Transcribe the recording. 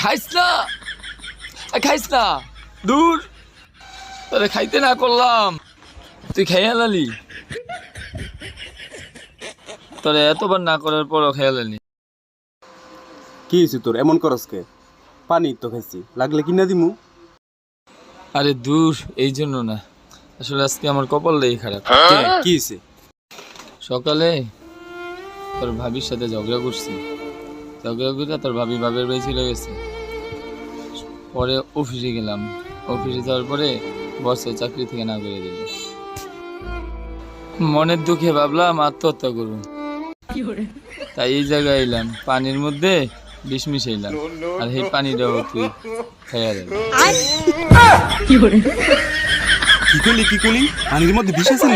খাইস না, খাইস না, দূর তোরে খাইতে না করলাম, তুই খাইয়া লালি, তোরে এতবার না করার পরও খাইয়া লালি। কি হয়েছে তোর এমন করস কে? পানি তো খাইছি, লাগলে কিনা দিমু। আরে দূর, এই জন্য না, আসলে আজকে আমার কপালটাই খারাপ। কি হয়েছে? সকালে তোর ভাবির সাথে ঝগড়া করছি, ঝগড়া করে তোর ভাবি বাপের বাড়ি চলে গেছে। পরে অফিসে গেলাম, অফিসে যাওয়ার পরে বসে চাকরি থেকে না করে দিল। মনের দুঃখে ভাবলাম আত্মহত্যা করুন, তাই এই জায়গায় এলাম, পানির মধ্যে বিষ মিশাইলাম, আর এই পানিটাও তুই খাইয়া দেবে। কি করলি? পানির মধ্যে বিষ আছে?